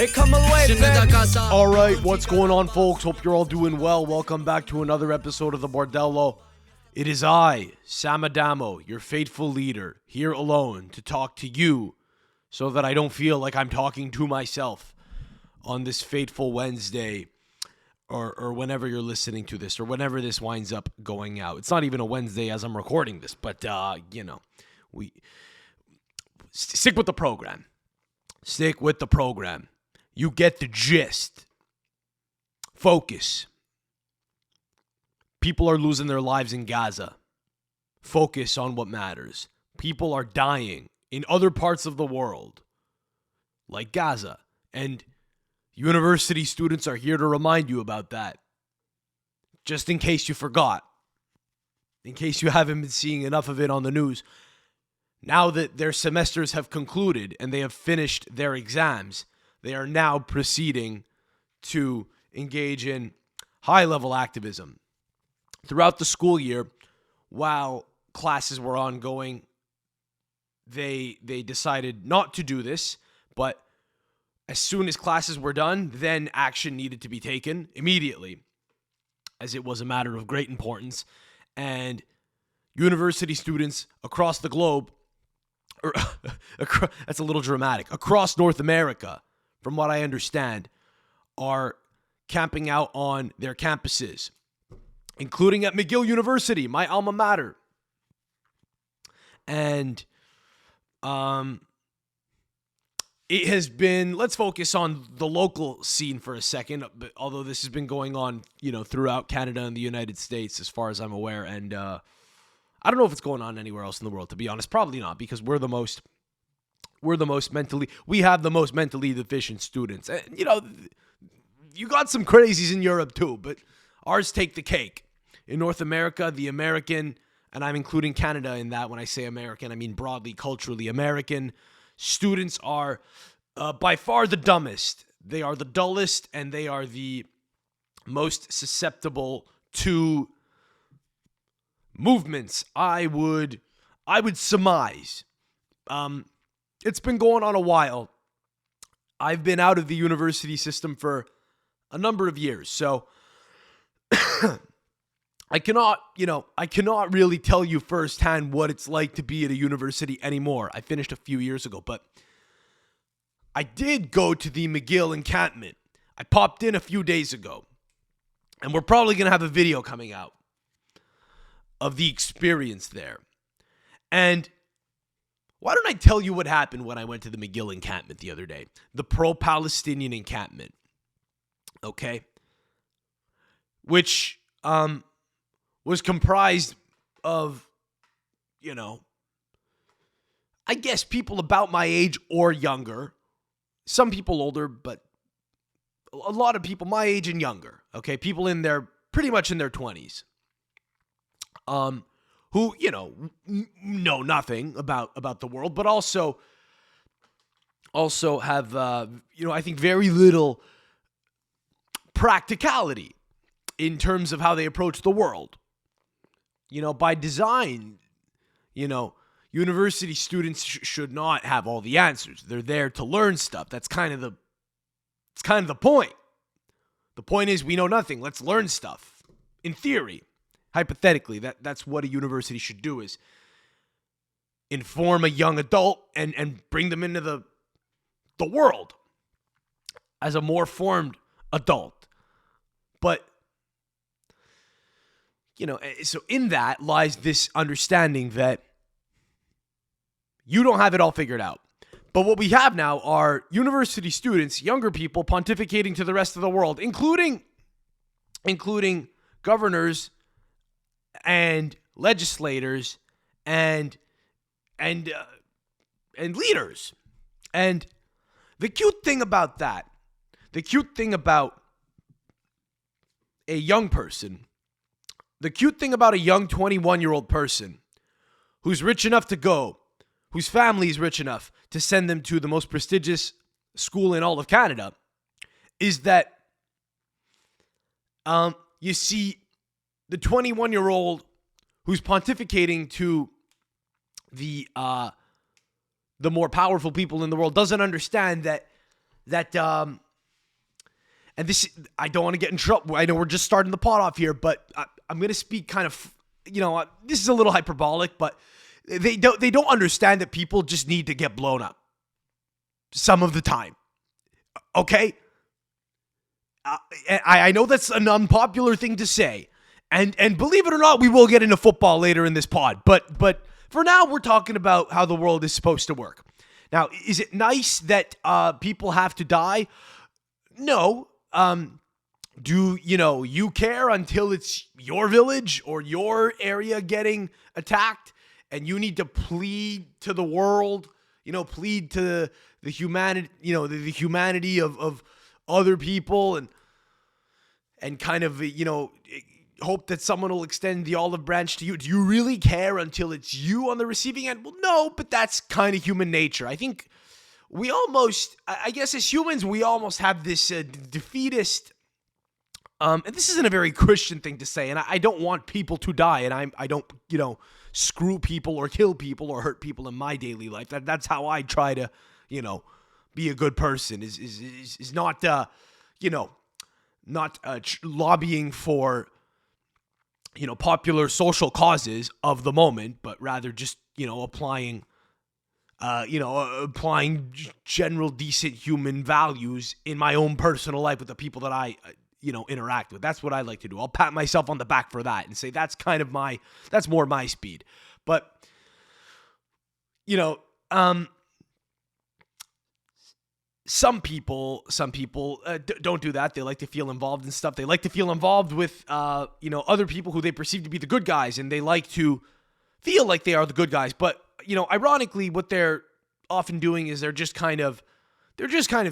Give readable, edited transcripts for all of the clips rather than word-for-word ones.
All right, what's going on, folks? Hope you're all doing well. Welcome back to another episode of the Bordello. It is I, Sam Adamo, your faithful leader, here alone to talk to you so that I don't feel like I'm talking to myself on this fateful Wednesday or whenever you're listening to this or whenever this winds up going out. It's not even a Wednesday as I'm recording this, but, we stick with the program. Stick with the program. You get the gist. Focus. People are losing their lives in Gaza. Focus on what matters. People are dying in other parts of the world, like Gaza. And university students are here to remind you about that. Just in case you forgot. In case you haven't been seeing enough of it on the news. Now that their semesters have concluded and they have finished their exams, they are now proceeding to engage in high-level activism. Throughout the school year, while classes were ongoing, they decided not to do this, but as soon as classes were done, then action needed to be taken immediately, as it was a matter of great importance. And university students across the globe, that's a little dramatic, across North America, from what I understand, are camping out on their campuses, including at McGill University, my alma mater. And it has been, let's focus on the local scene for a second, although this has been going on, throughout Canada and the United States, as far as I'm aware. And I don't know if it's going on anywhere else in the world, to be honest. Probably not, because we have the most mentally deficient students. And, you got some crazies in Europe too, but ours take the cake. In North America, the American, and I'm including Canada in that when I say American, I mean broadly, culturally American, students are by far the dumbest. They are the dullest, and they are the most susceptible to movements, I would surmise. It's been going on a while. I've been out of the university system for a number of years, so I cannot really tell you firsthand what it's like to be at a university anymore. I finished a few years ago, but I did go to the McGill encampment. I popped in a few days ago, and we're probably going to have a video coming out of the experience there. And why don't I tell you what happened when I went to the McGill encampment the other day? The pro-Palestinian encampment. Okay? Which was comprised of, I guess people about my age or younger. Some people older, but a lot of people my age and younger. Okay? People pretty much in their 20s. Who, know nothing about the world, but also have, I think very little practicality in terms of how they approach the world. By design, university students should not have all the answers. They're there to learn stuff. That's kind of the point. The point is we know nothing. Let's learn stuff. In theory. Hypothetically, that's what a university should do, is inform a young adult and bring them into the world as a more formed adult. But, so in that lies this understanding that you don't have it all figured out. But what we have now are university students, younger people, pontificating to the rest of the world, including governors and legislators and leaders. And the cute thing about a young person, the cute thing about a young 21-year-old person who's rich enough to go, whose family is rich enough to send them to the most prestigious school in all of Canada, is that you see the 21-year-old who's pontificating to the more powerful people in the world doesn't understand that that, and this, I don't want to get in trouble. I know we're just starting the pod off here, but I'm going to speak kind of, this is a little hyperbolic, but they don't understand that people just need to get blown up some of the time. Okay? I know that's an unpopular thing to say. And believe it or not, we will get into football later in this pod. But for now, we're talking about how the world is supposed to work. Now, is it nice that people have to die? No. Do you care until it's your village or your area getting attacked and you need to plead to the world, plead to the humanity, the humanity of other people and kind of, hope that someone will extend the olive branch to you? Do you really care until it's you on the receiving end? Well, no, but that's kind of human nature. I think we almost, I guess as humans, we almost have this defeatist, and this isn't a very Christian thing to say, and I don't want people to die, and I don't, screw people or kill people or hurt people in my daily life. That's how I try to, be a good person, is not, not lobbying for, popular social causes of the moment, but rather just, applying general decent human values in my own personal life with the people that I, interact with. That's what I like to do. I'll pat myself on the back for that and say that's that's more my speed. But, some people don't do that. They like to feel involved in stuff. They like to feel involved with, other people who they perceive to be the good guys, and they like to feel like they are the good guys. But, ironically, what they're often doing is they're just kind of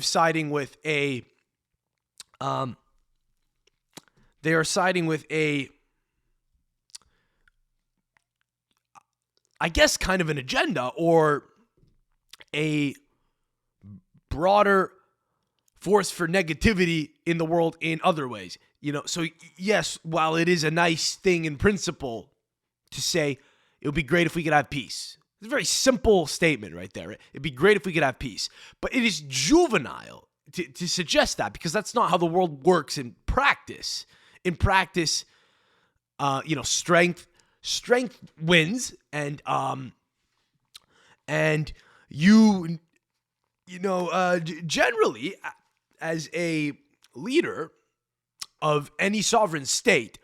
siding with a, they are siding with a, I guess, kind of an agenda or a broader force for negativity in the world in other ways. So yes, while it is a nice thing in principle to say it would be great if we could have peace. It's a very simple statement right there. It'd be great if we could have peace. But it is juvenile to suggest that, because that's not how the world works in practice. In practice, strength wins, and you generally, as a leader of any sovereign state,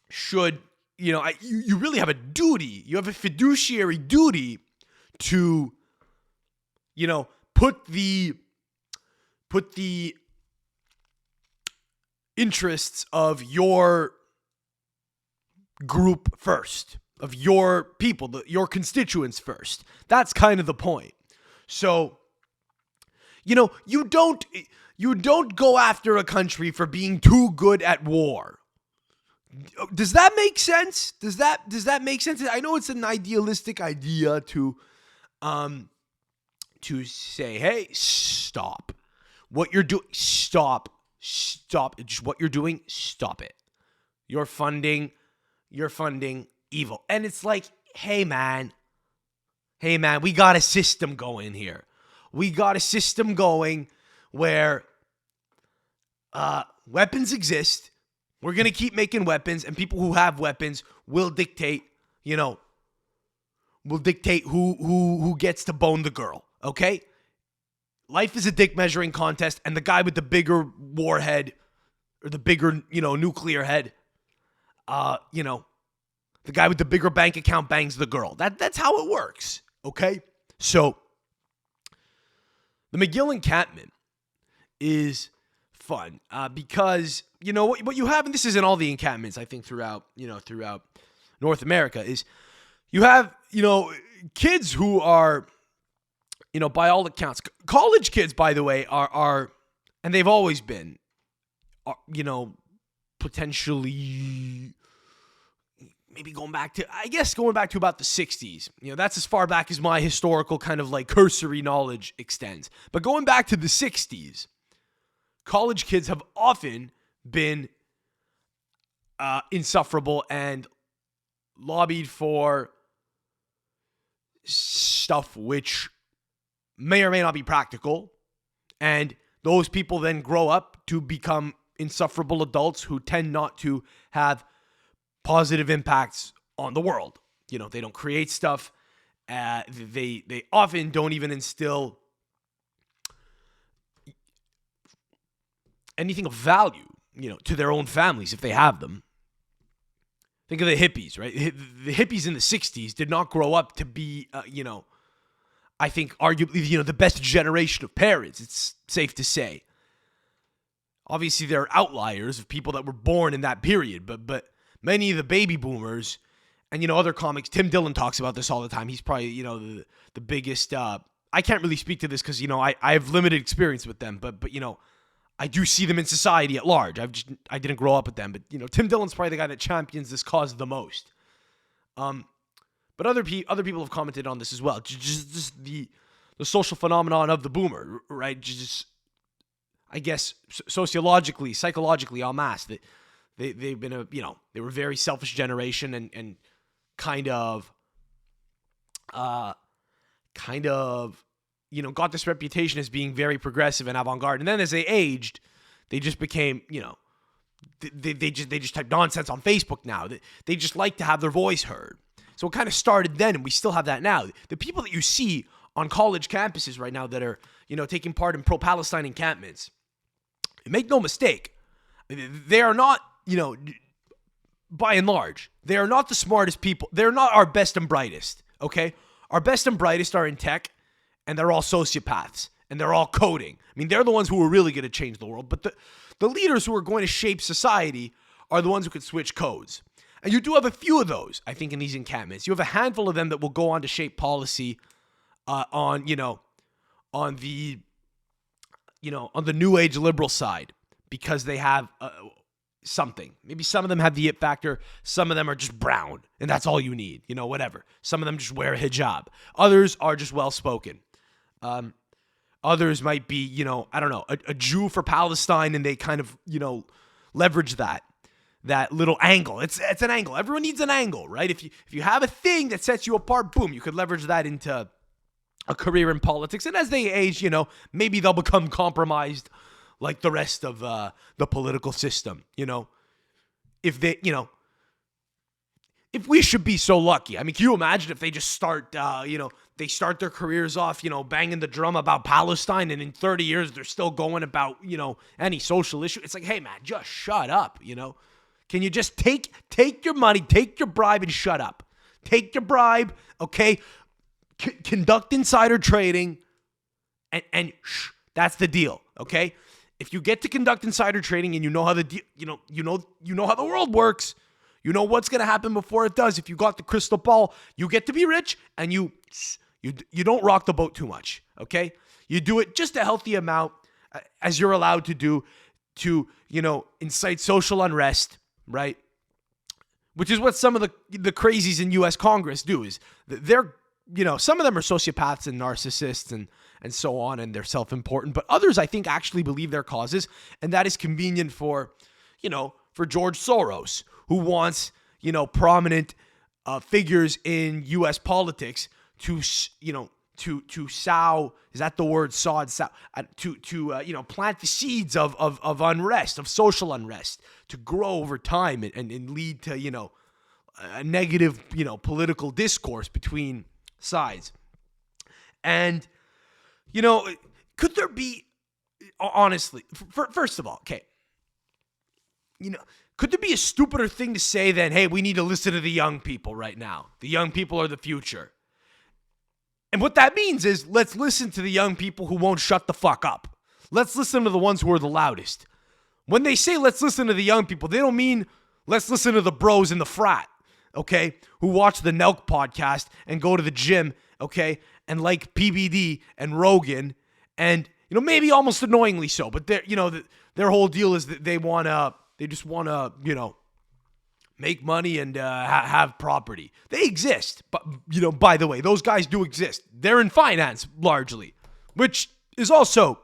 should, you really have a duty. You have a fiduciary duty to, put the interests of your group first, of your people, your constituents first. That's kind of the point. So, you don't go after a country for being too good at war. Does that make sense? Does that make sense? I know it's an idealistic idea to say, hey, stop. What you're doing, stop. Just what you're doing, stop it. You're funding evil. And it's like, hey man, we got a system going here. We got a system going where weapons exist. We're going to keep making weapons, and people who have weapons will dictate, who gets to bone the girl, okay? Life is a dick measuring contest, and the guy with the bigger warhead or the bigger, nuclear head, the guy with the bigger bank account bangs the girl. That's how it works, okay? So the McGill encampment is fun because, what you have, and this is in all the encampments, I think, throughout North America, is you have, kids who are, by all accounts, college kids, by the way, are and they've always been, potentially, maybe going back to about the 60s. That's as far back as my historical kind of like cursory knowledge extends. But going back to the 60s, college kids have often been insufferable and lobbied for stuff which may or may not be practical, And those people then grow up to become insufferable adults who tend not to have positive impacts on the world. You know, they don't create stuff. They often don't even instill anything of value, you know, to their own families if they have them. Think of the hippies, right? The hippies in the 60s did not grow up to be, I think arguably, the best generation of parents. It's safe to say. Obviously, there are outliers of people that were born in that period, but many of the baby boomers and, other comics, Tim Dillon talks about this all the time. He's probably, the biggest, I can't really speak to this because, I have limited experience with them, but I do see them in society at large. I didn't grow up with them, but Tim Dillon's probably the guy that champions this cause the most. But other people have commented on this as well. Just the social phenomenon of the boomer, right? Just I guess sociologically, psychologically, en masse, that they've been they were a very selfish generation and kind of got this reputation as being very progressive and avant-garde. And then as they aged, they just became, they just type nonsense on Facebook now. They just like to have their voice heard. So it kind of started then, and we still have that now. The people that you see on college campuses right now that are, taking part in pro-Palestine encampments, make no mistake, they are not, by and large, they are not the smartest people. They're not our best and brightest, okay? Our best and brightest are in tech, and they're all sociopaths, and they're all coding. I mean, they're the ones who are really going to change the world. But the leaders who are going to shape society are the ones who could switch codes. And you do have a few of those, I think, in these encampments. You have a handful of them that will go on to shape policy on the new age liberal side because they have something. Maybe some of them have the it factor. Some of them are just brown, and that's all you need. Whatever. Some of them just wear a hijab. Others are just well-spoken. Others might be, a Jew for Palestine, and they kind of, leverage that little angle. It's an angle. Everyone needs an angle, right? If you have a thing that sets you apart, boom, you could leverage that into a career in politics. And as they age, maybe they'll become compromised like the rest of the political system, if they, if we should be so lucky. I mean, can you imagine if they just start, they start their careers off, banging the drum about Palestine, and in 30 years they're still going about, any social issue. It's like, hey man, just shut up, Can you just take your money, take your bribe, and shut up? Take your bribe, okay? Conduct insider trading, and that's the deal, okay? If you get to conduct insider trading and you know how you know how the world works, you know what's going to happen before it does. If you got the crystal ball, you get to be rich, and you don't rock the boat too much, okay? You do it just a healthy amount, as you're allowed to do, to incite social unrest, right? Which is what some of the crazies in U.S. Congress do. Is they're some of them are sociopaths and narcissists and so on, and they're self-important. But others, I think, actually believe their causes, and that is convenient for George Soros, who wants, prominent figures in U.S. politics to sow, is that the word, sod, sow, to plant the seeds of unrest, of social unrest, to grow over time and lead to, a negative, political discourse between sides. And, could there be, honestly, first of all, okay, could there be a stupider thing to say than, hey, we need to listen to the young people right now? The young people are the future. And what that means is, let's listen to the young people who won't shut the fuck up. Let's listen to the ones who are the loudest. When they say let's listen to the young people, they don't mean let's listen to the bros in the frat, okay, who watch the Nelk podcast and go to the gym, okay, and like PBD and Rogan, and maybe almost annoyingly so, but their whole deal is that they just want to make money and have property. They exist, but by the way, those guys do exist. They're in finance largely, which is also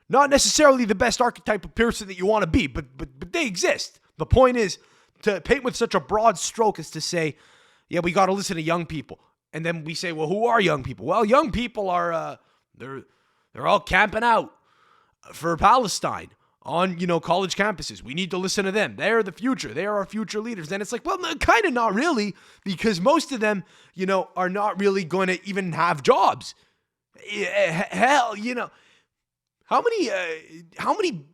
not necessarily the best archetype of person that you want to be, but they exist. The point is to paint with such a broad stroke as to say, yeah, we got to listen to young people. And then we say, well, who are young people? Well, young people are, they're all camping out. for Palestine on, college campuses. We need to listen to them. They're the future. They are our future leaders. And it's like, well, kind of not really, because most of them, are not really going to even have jobs. Hell, how many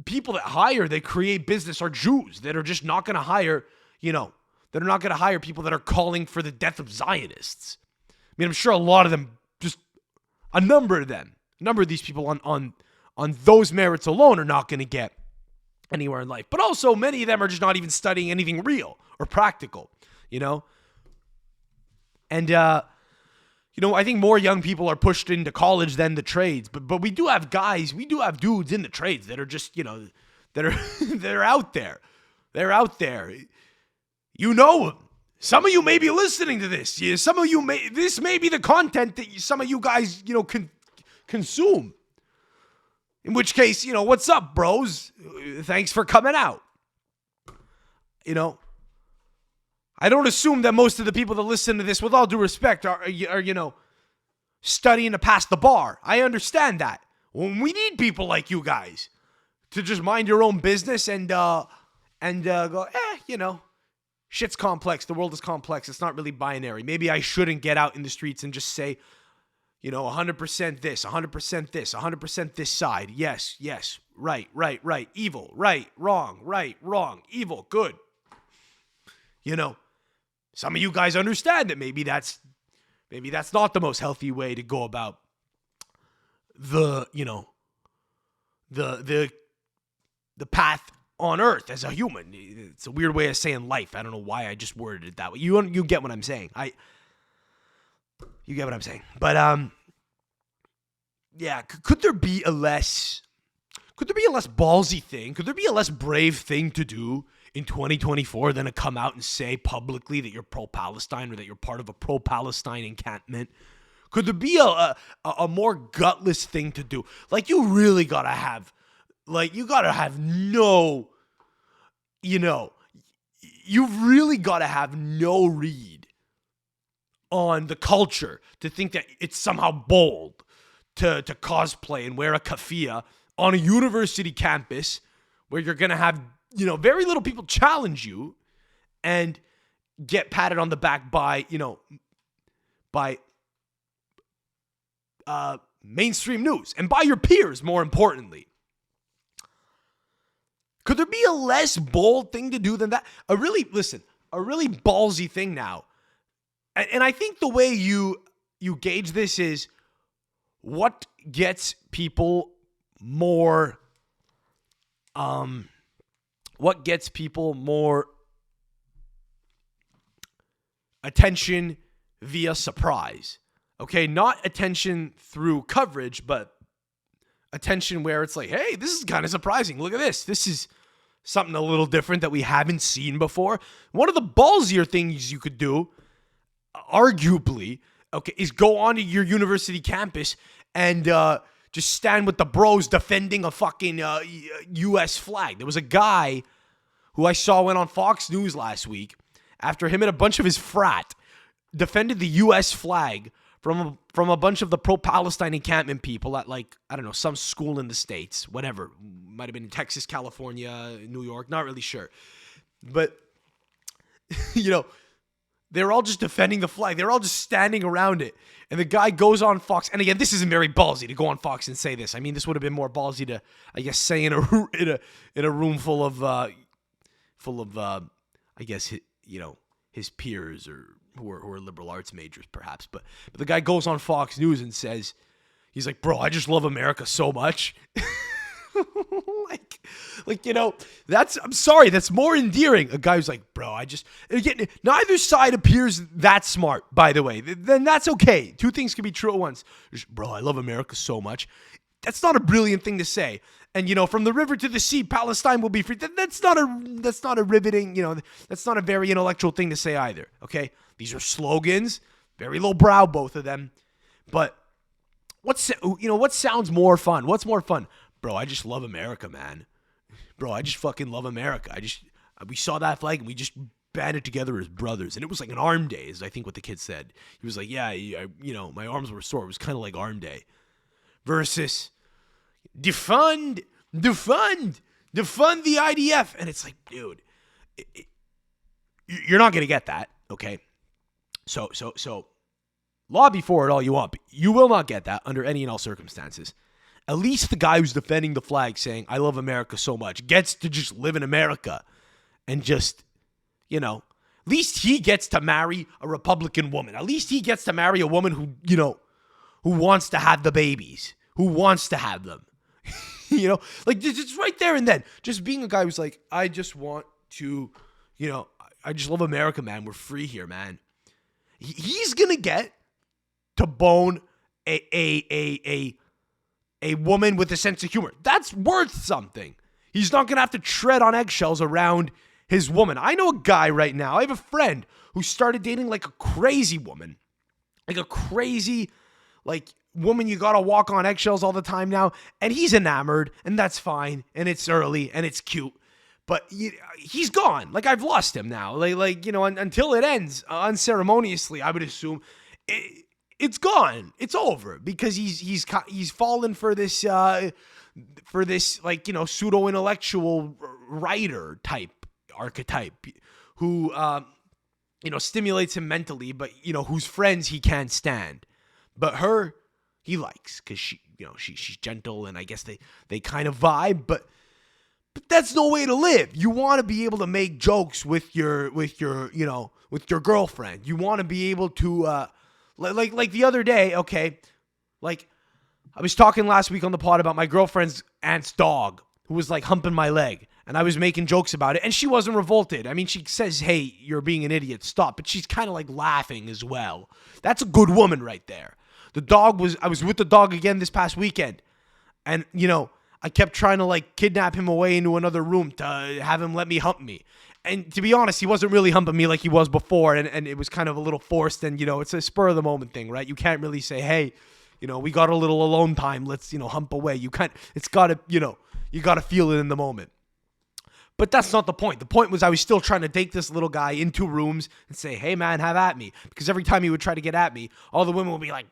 people that hire, that create business are Jews that are just not going to hire, that are not going to hire people that are calling for the death of Zionists. I mean, I'm sure a lot of them, just a number of these people on those merits alone are not going to get anywhere in life. But also many of them are just not even studying anything real or practical, And, I think more young people are pushed into college than the trades. But we do have dudes in the trades that are just, that are they're out there. They're out there. Some of you may be listening to this. Some of you this may be the content that some of you guys, can consume. In which case, what's up, bros? Thanks for coming out. I don't assume that most of the people that listen to this, with all due respect, are studying to pass the bar. I understand that. Well, we need people like you guys to just mind your own business and go, shit's complex. The world is complex. It's not really binary. Maybe I shouldn't get out in the streets and just say, 100% this, 100% this, 100% this side. Yes, right, evil, right, wrong, evil, good. Some of you guys understand that maybe that's not the most healthy way to go about the path on earth as a human. It's a weird way of saying life. I don't know why I just worded it that way. You get what I'm saying. You get what I'm saying. But yeah, could there be a less ballsy thing? Could there be a less brave thing to do in 2024 than to come out and say publicly that you're pro-Palestine or that you're part of a pro-Palestine encampment? Could there be a more gutless thing to do? Like, you really gotta have, you've really gotta have no read on the culture to think that it's somehow bold to cosplay and wear a keffiyeh on a university campus where you're gonna have, very little people challenge you and get patted on the back by mainstream news and by your peers, more importantly. Could there be a less bold thing to do than that? A really ballsy thing now. And I think the way you gauge this is what gets people more attention via surprise. Okay, not attention through coverage, but attention where it's like, hey, this is kind of surprising. Look at this. This is something a little different that we haven't seen before. One of the ballsier things you could do, arguably, is go onto your university campus and just stand with the bros defending a fucking U.S. flag. There was a guy who I saw went on Fox News last week after him and a bunch of his frat defended the U.S. flag from a bunch of the pro-Palestine encampment people at, some school in the States, whatever. Might have been in Texas, California, New York, not really sure. But, they were all just defending the flag. They were all just standing around it. And the guy goes on Fox. And again, this isn't very ballsy to go on Fox and say this. I mean, this would have been more ballsy to, I guess, say in a room full of his peers or who are liberal arts majors, perhaps. But the guy goes on Fox News and says, he's like, bro, I just love America so much. I'm sorry, that's more endearing. A guy who's like, bro, again, neither side appears that smart, by the way. Then that's okay. Two things can be true at once. Just, bro, I love America so much. That's not a brilliant thing to say. And, from the river to the sea, Palestine will be free. That's not a riveting, that's not a very intellectual thing to say either, okay? These are slogans, very lowbrow, both of them. But what sounds more fun? What's more fun? Bro, I just love America, man. Bro, I just fucking love America. We saw that flag and we just banded together as brothers. And it was like an arm day, is I think what the kid said. He was like, yeah, my arms were sore. It was kind of like arm day. Versus, defund the IDF. And it's like, dude, you're not going to get that, okay? So lobby for it all you want, but you will not get that under any and all circumstances. At least the guy who's defending the flag saying, I love America so much, gets to just live in America and just, at least he gets to marry a Republican woman. At least he gets to marry a woman who wants to have the babies, who wants to have them. Like it's right there and then. Just being a guy who's like, I just want to, I just love America, man. We're free here, man. He's going to get to bone a woman with a sense of humor. That's worth something. He's not going to have to tread on eggshells around his woman. I know a guy right now. I have a friend who started dating like a crazy woman. Like a crazy, woman you got to walk on eggshells all the time now. And he's enamored, and that's fine. And it's early, and it's cute. But he's gone. Like, I've lost him now. Until it ends unceremoniously, I would assume it's gone. It's over because he's fallen for this pseudo intellectual writer type archetype who stimulates him mentally, but whose friends he can't stand. But her he likes because she's gentle, and I guess they kind of vibe, but that's no way to live. You want to be able to make jokes with your girlfriend. You want to be able to like the other day, okay? Like I was talking last week on the pod about my girlfriend's aunt's dog who was like humping my leg, and I was making jokes about it, and she wasn't revolted. I mean, she says, "Hey, you're being an idiot. Stop." But she's kind of like laughing as well. That's a good woman right there. I was with the dog again this past weekend, and I kept trying to kidnap him away into another room to have him let me hump me. And to be honest, he wasn't really humping me like he was before, and it was kind of a little forced, and it's a spur of the moment thing, right? You can't really say, hey, we got a little alone time, let's hump away. You gotta feel it in the moment. But that's not the point. The point was I was still trying to take this little guy into rooms and say, hey man, have at me. Because every time he would try to get at me, all the women would be like,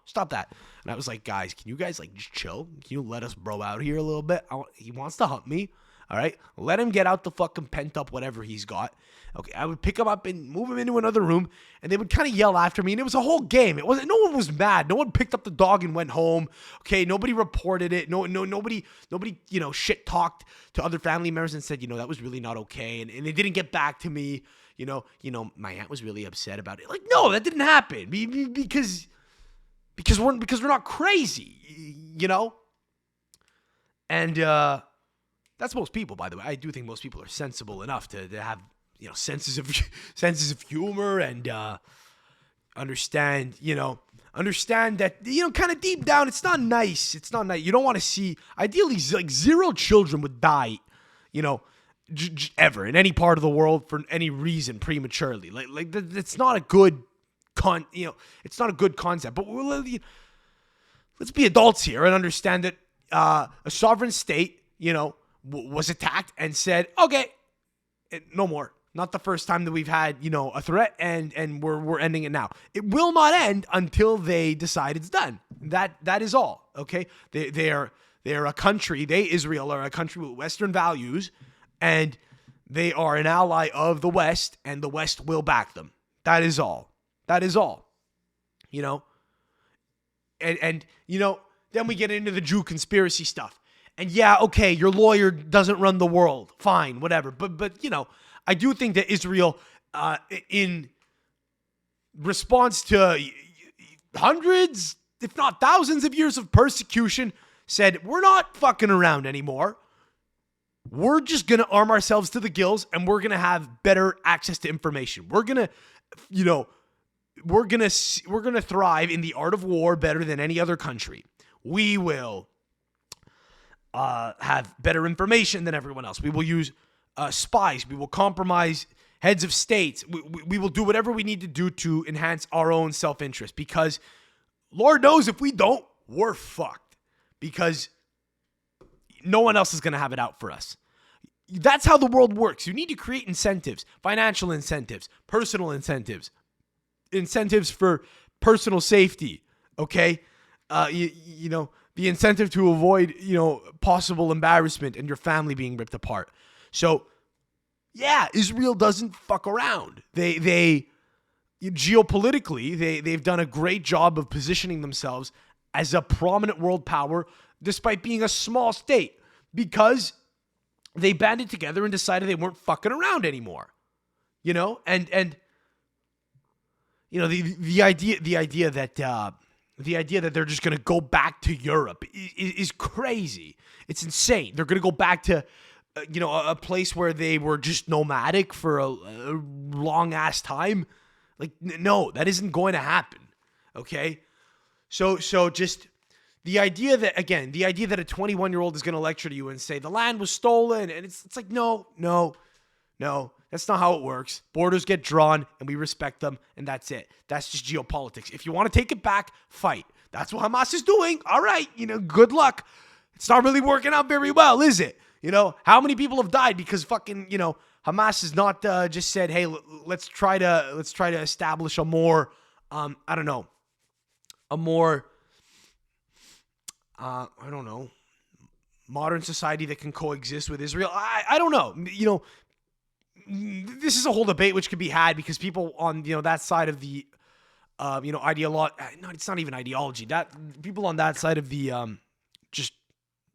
stop that. And I was like, guys, can you guys just chill? Can you let us bro out here a little bit? He wants to hump me. All right. Let him get out the fucking pent up whatever he's got. Okay. I would pick him up and move him into another room, and they would kind of yell after me. And it was a whole game. No one was mad. No one picked up the dog and went home. Okay. Nobody reported it. Nobody, shit talked to other family members and said, that was really not okay. And they didn't get back to me. My aunt was really upset about it. No, that didn't happen because we're not crazy, And that's most people, by the way. I do think most people are sensible enough to have senses of humor and understand that kind of deep down it's not nice. It's not nice. You don't want to see. Ideally, zero children would die, ever in any part of the world for any reason prematurely. It's not a good it's not a good concept. But let's be adults here and understand that a sovereign state, was attacked and said, okay, no more. Not the first time that we've had, a threat, and we're ending it now. It will not end until they decide it's done. That is all. Okay, they're a country. Israel are a country with Western values, and they are an ally of the West, and the West will back them. That is all. That is all. And then we get into the Jew conspiracy stuff. And yeah, okay, your lawyer doesn't run the world. Fine, whatever. But I do think that Israel, in response to hundreds, if not thousands of years of persecution, said, we're not fucking around anymore. We're just going to arm ourselves to the gills, and we're going to have better access to information. We're going to, we're going to thrive in the art of war better than any other country. We will have better information than everyone else. We will use spies. We will compromise heads of states. We will do whatever we need to do to enhance our own self-interest, because Lord knows if we don't, we're fucked, because no one else is going to have it out for us. That's how the world works. You need to create incentives, financial incentives, personal incentives, incentives for personal safety, okay? You know, the incentive to avoid, you know, possible embarrassment and your family being ripped apart. So, yeah, Israel doesn't fuck around. They geopolitically, they've done a great job of positioning themselves as a prominent world power despite being a small state because they banded together and decided they weren't fucking around anymore. You know, and you know the idea that they're just going to go back to Europe is crazy. It's insane. They're going to go back to you know, a place where they were just nomadic for a long ass time. Like, no, that isn't going to happen. Okay, so just the idea that a 21-year-old is going to lecture to you and say the land was stolen, and it's like no. That's not how it works. Borders get drawn, and we respect them, and that's it. That's just geopolitics. If you want to take it back, fight. That's what Hamas is doing. All right, you know, good luck. It's not really working out very well, is it? You know, how many people have died because fucking, you know, Hamas has not just said, hey, let's try to establish a more, modern society that can coexist with Israel. I don't know. You know, this is a whole debate which could be had because people on, you know, that side of the, ideology. No, it's not even ideology. That people on that side of the, just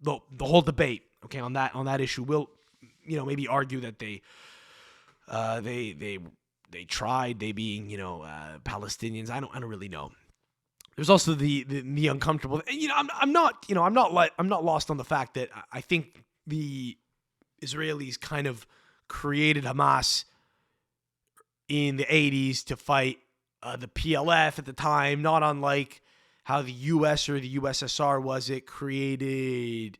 the whole debate. Okay, on that issue, will, you know, maybe argue that they tried, they being, you know, Palestinians. I don't really know. There's also the uncomfortable. You know, I'm not lost on the fact that I think the Israelis kind of created Hamas in the 80s to fight the PLF at the time, not unlike how the US or the USSR it created,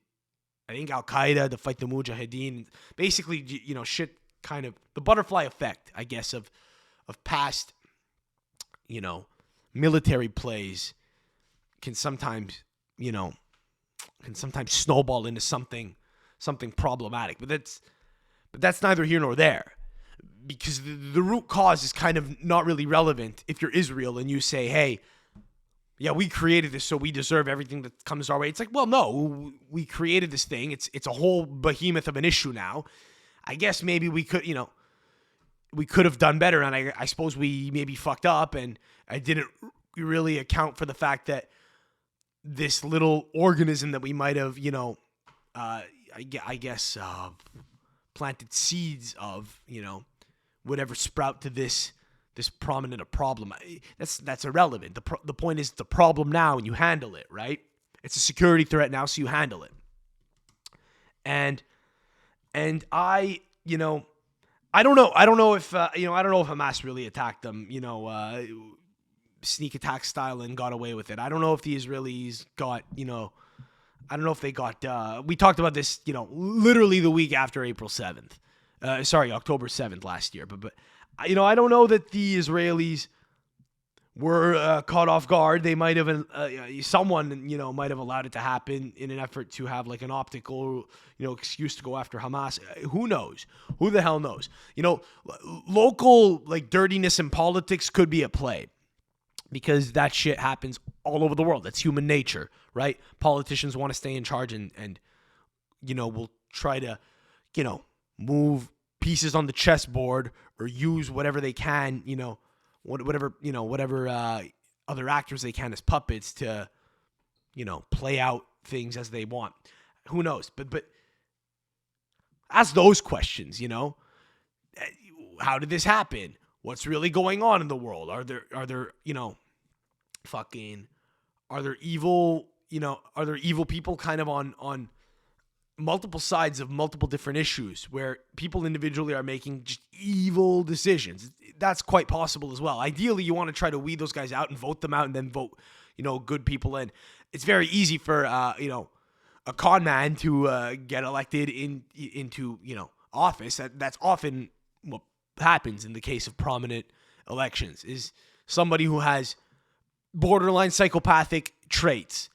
I think, Al-Qaeda to fight the Mujahideen. Basically, you know, shit kind of the butterfly effect, I guess, of past, you know, military plays can sometimes snowball into something problematic. But that's neither here nor there, because the root cause is kind of not really relevant if you're Israel and you say, hey, yeah, we created this, so we deserve everything that comes our way. It's like, well, no, we created this thing. It's a whole behemoth of an issue now. I guess maybe we could have done better, and I suppose we maybe fucked up, and I didn't really account for the fact that this little organism that we might have, you know, I guess planted seeds of, you know, would ever sprout to this prominent a problem. That's irrelevant. The point is the problem now, and you handle it, right? It's a security threat now, so you handle it. And I, you know, I don't know if Hamas really attacked them, you know, sneak attack style and got away with it. I don't know if the Israelis got, you know, I don't know if they got, we talked about this, you know, literally the week after October 7th last year. But you know, I don't know that the Israelis were caught off guard. They might have, someone, you know, might have allowed it to happen in an effort to have like an optical, you know, excuse to go after Hamas. Who knows? Who the hell knows? You know, local like dirtiness in politics could be at play, because that shit happens all over the world. That's human nature, right? Politicians want to stay in charge and you know, will try to, you know, move pieces on the chessboard or use whatever they can, you know, whatever other actors they can as puppets to, you know, play out things as they want. Who knows? But ask those questions, you know. How did this happen? What's really going on in the world? Are there you know, are there evil people kind of on multiple sides of multiple different issues where people individually are making just evil decisions? That's quite possible as well. Ideally, you want to try to weed those guys out and vote them out and then vote, you know, good people in. It's very easy for, you know, a con man to get elected into, you know, office. That's often what happens in the case of prominent elections, is somebody who has borderline psychopathic traits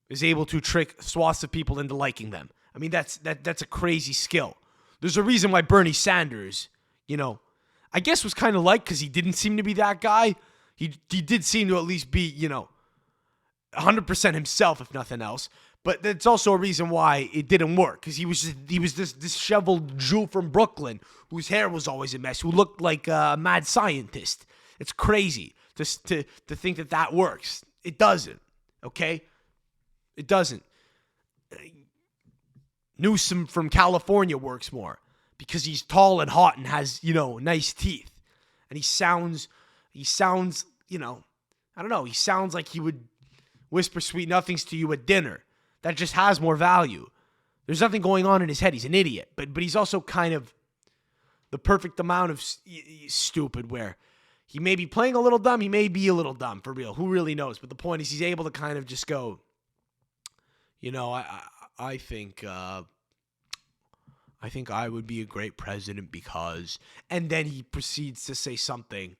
is able to trick swaths of people into liking them. I mean, that's a crazy skill. There's a reason why Bernie Sanders, you know, I guess was kind of liked because he didn't seem to be that guy. He did seem to at least be, 100% himself, if nothing else. But that's also a reason why it didn't work, because he was this disheveled Jew from Brooklyn whose hair was always a mess, who looked like a mad scientist. It's crazy to think that works. It doesn't, okay? It doesn't. Newsom from California works more because he's tall and hot and has, nice teeth. And he sounds, I don't know, he sounds like he would whisper sweet nothings to you at dinner. That just has more value. There's nothing going on in his head. He's an idiot. But he's also kind of the perfect amount of stupid where he may be playing a little dumb. He may be a little dumb, for real. Who really knows? But the point is he's able to kind of just go, I think I would be a great president because, and then he proceeds to say something,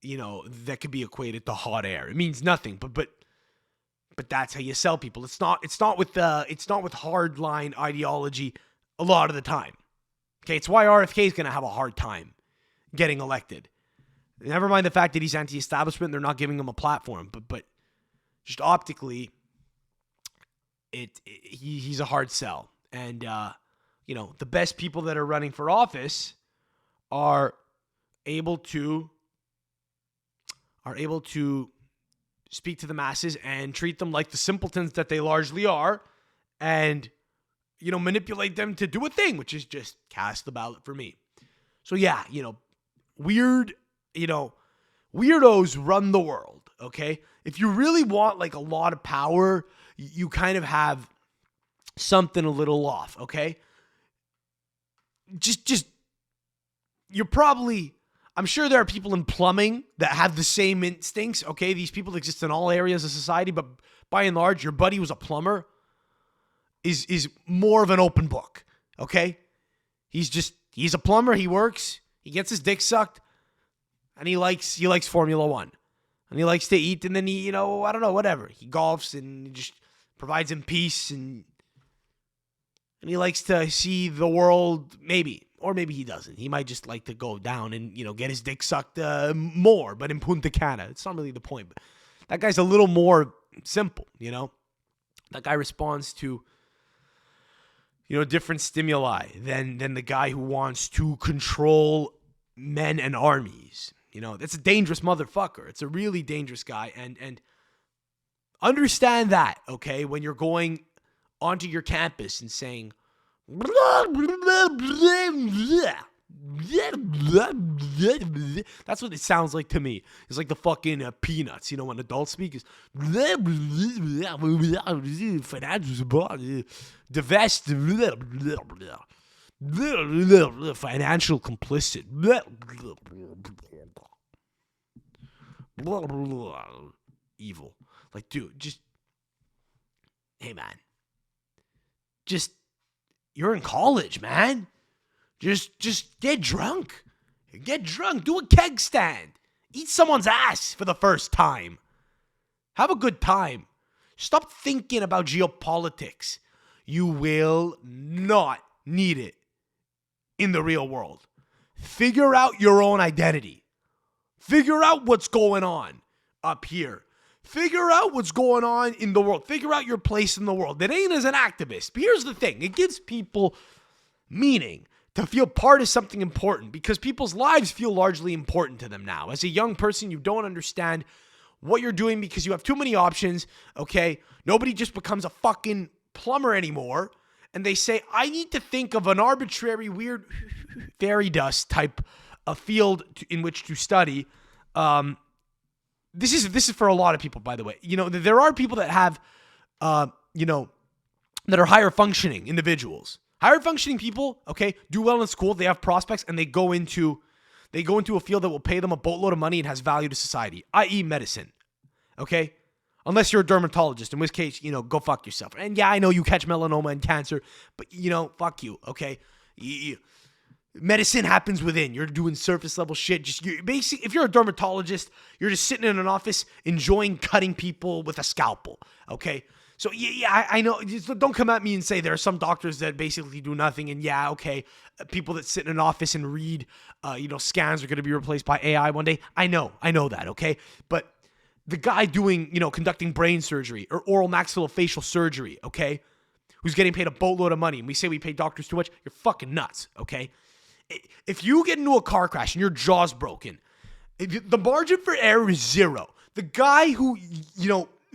that could be equated to hot air. It means nothing, but that's how you sell people. It's not with hardline ideology a lot of the time. Okay, it's why RFK is going to have a hard time getting elected. Never mind the fact that he's anti-establishment, they're not giving him a platform, but just optically, he's a hard sell. And the best people that are running for office are able to speak to the masses and treat them like the simpletons that they largely are, and manipulate them to do a thing, which is just cast the ballot for me. So yeah, weirdos run the world, okay? If you really want like a lot of power, you kind of have something a little off, okay? Just you're probably, I'm sure there are people in plumbing that have the same instincts, okay? These people exist in all areas of society, but by and large, your buddy who's a plumber is more of an open book, okay? He's a plumber, he works, he gets his dick sucked, and he likes Formula One. And he likes to eat, and then he, I don't know, whatever. He golfs and just provides him peace, and he likes to see the world, maybe. Or maybe he doesn't. He might just like to go down and, get his dick sucked more, but in Punta Cana. It's not really the point. But that guy's a little more simple, That guy responds to, different stimuli than the guy who wants to control men and armies. That's a dangerous motherfucker. It's a really dangerous guy. And understand that, okay, when you're going onto your campus and saying, that's what it sounds like to me. It's like the fucking Peanuts, when adults speak. Is divest, financial complicit, evil. Like, dude, hey man, you're in college, man. Just get drunk. Get drunk. Do a keg stand. Eat someone's ass for the first time. Have a good time. Stop thinking about geopolitics. You will not need it in the real world. Figure out your own identity. Figure out what's going on up here. Figure out what's going on in the world. Figure out your place in the world. It ain't as an activist. But here's the thing. It gives people meaning to feel part of something important because people's lives feel largely important to them now. As a young person, you don't understand what you're doing because you have too many options, okay? Nobody just becomes a fucking plumber anymore. And they say, I need to think of an arbitrary, weird fairy dust type of field in which to study. This is for a lot of people, by the way. There are people that have, that are higher functioning individuals. Higher functioning people, okay, do well in school, they have prospects, and they go into a field that will pay them a boatload of money and has value to society, i.e. medicine, okay? Unless you're a dermatologist, in which case, go fuck yourself. And yeah, I know you catch melanoma and cancer, but, fuck you, okay? Medicine happens within. You're doing surface level shit. If you're a dermatologist, you're just sitting in an office enjoying cutting people with a scalpel, okay? So yeah, I know. Just don't come at me and say there are some doctors that basically do nothing. And yeah, okay, people that sit in an office and read, scans are going to be replaced by AI one day. I know that. Okay, but the guy doing, conducting brain surgery or oral maxillofacial surgery, okay, who's getting paid a boatload of money, and we say we pay doctors too much, you're fucking nuts. Okay, if you get into a car crash and your jaw's broken, the margin for error is zero. The guy who,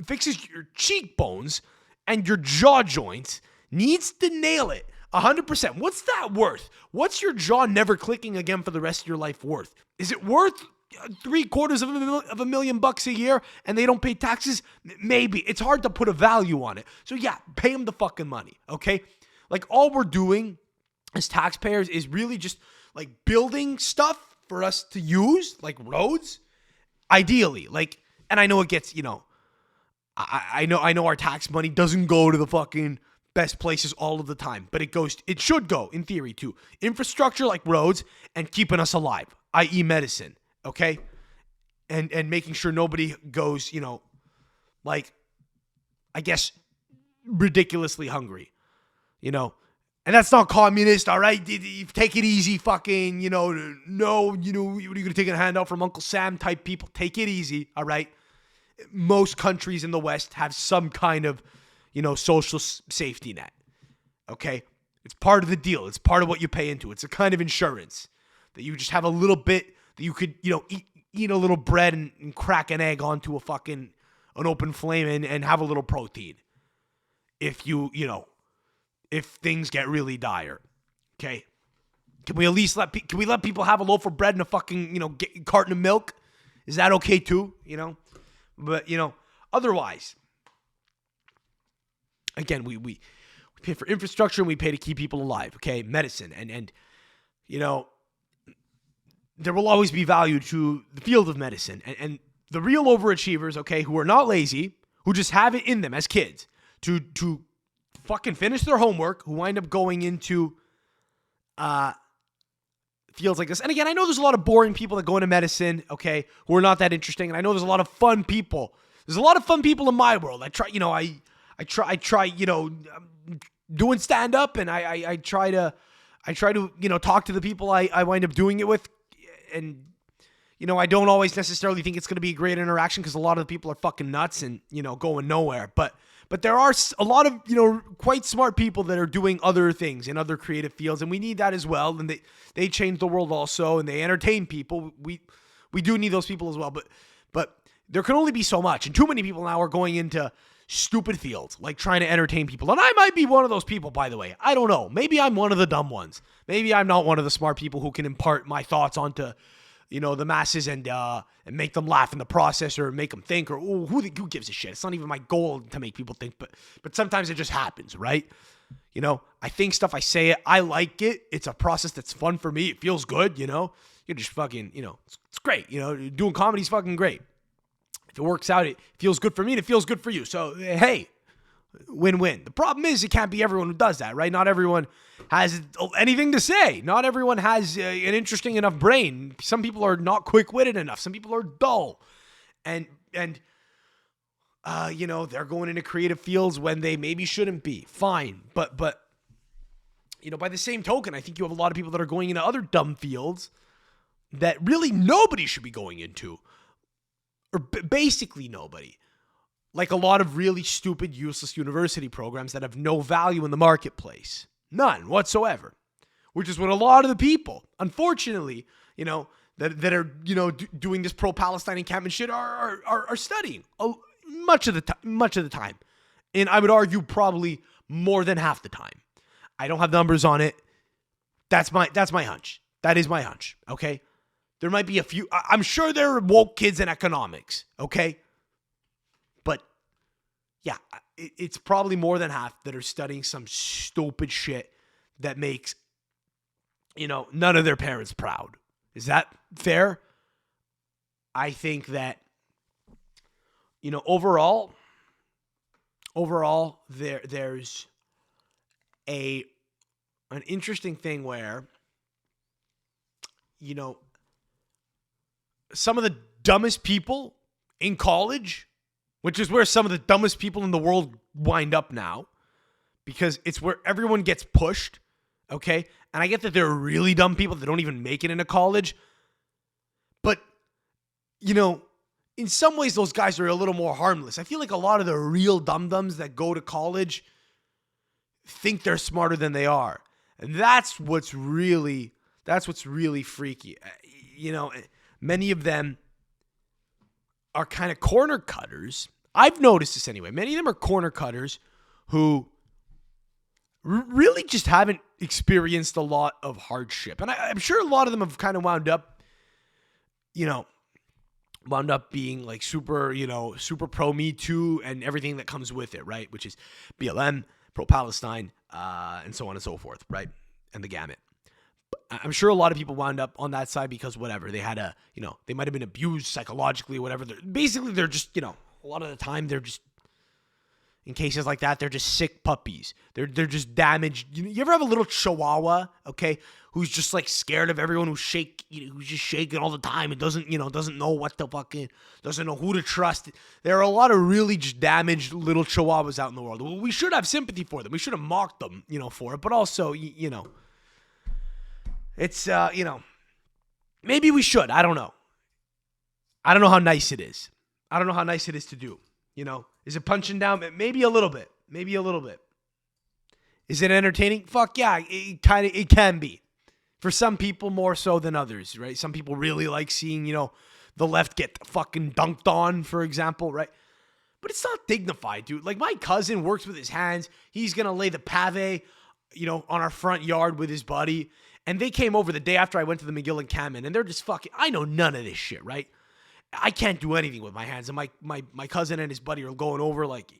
fixes your cheekbones and your jaw joints needs to nail it 100%. What's that worth? What's your jaw never clicking again for the rest of your life worth? Is it worth $750,000 a year and they don't pay taxes? Maybe. It's hard to put a value on it. So yeah, pay them the fucking money, okay? Like, all we're doing as taxpayers is really just like building stuff for us to use, like roads, ideally. Like, and I know it gets, I know our tax money doesn't go to the fucking best places all of the time, but it should go, in theory, to infrastructure like roads and keeping us alive, i.e. medicine, okay? And making sure nobody goes, like, I guess, ridiculously hungry, And that's not communist, all right? Take it easy, fucking, what are you going to take a handout from Uncle Sam type people? Take it easy, all right? Most countries in the West have some kind of, social safety net, okay? It's part of the deal. It's part of what you pay into. It's a kind of insurance that you just have a little bit that you could, eat a little bread and crack an egg onto an open flame and have a little protein. If if things get really dire, okay? Can we at least let people have a loaf of bread and a fucking, carton of milk? Is that okay too, But, otherwise, again, we pay for infrastructure and we pay to keep people alive, okay? Medicine. And there will always be value to the field of medicine. And the real overachievers, okay, who are not lazy, who just have it in them as kids to fucking finish their homework, who wind up going into fields like this. And again, I know there's a lot of boring people that go into medicine, okay, who are not that interesting. And I know there's a lot of fun people. There's a lot of fun people in my world. I try, doing stand up, and I try to talk to the people I wind up doing it with, and I don't always necessarily think it's going to be a great interaction because a lot of the people are fucking nuts and going nowhere. But there are a lot of, quite smart people that are doing other things in other creative fields, and we need that as well. And they change the world also, and they entertain people. We do need those people as well, but there can only be so much. And too many people now are going into stupid fields, like trying to entertain people. And I might be one of those people, by the way. I don't know. Maybe I'm one of the dumb ones. Maybe I'm not one of the smart people who can impart my thoughts onto the masses and make them laugh in the process or make them think, or who gives a shit? It's not even my goal to make people think, but sometimes it just happens, right? I think stuff, I say it, I like it. It's a process that's fun for me. It feels good, You're just fucking, it's great. Doing comedy is fucking great. If it works out, it feels good for me and it feels good for you. So, hey, win-win. The problem is it can't be everyone who does that, right? Not everyone has anything to say. Not everyone has an interesting enough brain. Some people are not quick-witted enough. Some people are dull. And they're going into creative fields when they maybe shouldn't be. Fine. But by the same token, I think you have a lot of people that are going into other dumb fields that really nobody should be going into. Or basically nobody. Like a lot of really stupid, useless university programs that have no value in the marketplace. None whatsoever. Which is what a lot of the people, unfortunately, that are, doing this pro-Palestine encampment shit are studying much of the time. And I would argue probably more than half the time. I don't have numbers on it. That's my hunch. That is my hunch, okay? There might be a few. I'm sure there are woke kids in economics, okay? But, yeah, it's probably more than half that are studying some stupid shit that makes, none of their parents proud. Is that fair? I think that, overall, there's an interesting thing where, some of the dumbest people in college which is where some of the dumbest people in the world wind up now, because it's where everyone gets pushed, okay? And I get that there are really dumb people that don't even make it into college, but, you know, in some ways those guys are a little more harmless. I feel like a lot of the real dum-dums that go to college think they're smarter than they are. And that's what's really freaky. You know, many of them are kind of corner cutters. I've noticed this anyway. Many of them are corner cutters who really just haven't experienced a lot of hardship. And I'm sure a lot of them have kind of wound up being like super pro Me Too and everything that comes with it, right? Which is BLM, pro-Palestine, and so on and so forth, right? And the gamut. I'm sure a lot of people wound up on that side because whatever, they had they might have been abused psychologically or whatever. They're just, a lot of the time they're just, in cases like that, they're just sick puppies. They're just damaged. You ever have a little chihuahua, okay, who's just like scared of everyone, who's just shaking all the time and doesn't know what the fucking, doesn't know who to trust. There are a lot of really just damaged little chihuahuas out in the world. Well, we should have sympathy for them. We should have mocked them, for it. But also, it's, maybe we should. I don't know. I don't know how nice it is. I don't know how nice it is to do. Is it punching down? Maybe a little bit. Maybe a little bit. Is it entertaining? Fuck yeah. It can be. For some people more so than others, right? Some people really like seeing, the left get fucking dunked on, for example, right? But it's not dignified, dude. Like, my cousin works with his hands. He's going to lay the pave, on our front yard with his buddy. And they came over the day after I went to the McGill encampment, and they're just fucking, I know none of this shit, right? I can't do anything with my hands. And my cousin and his buddy are going over, like,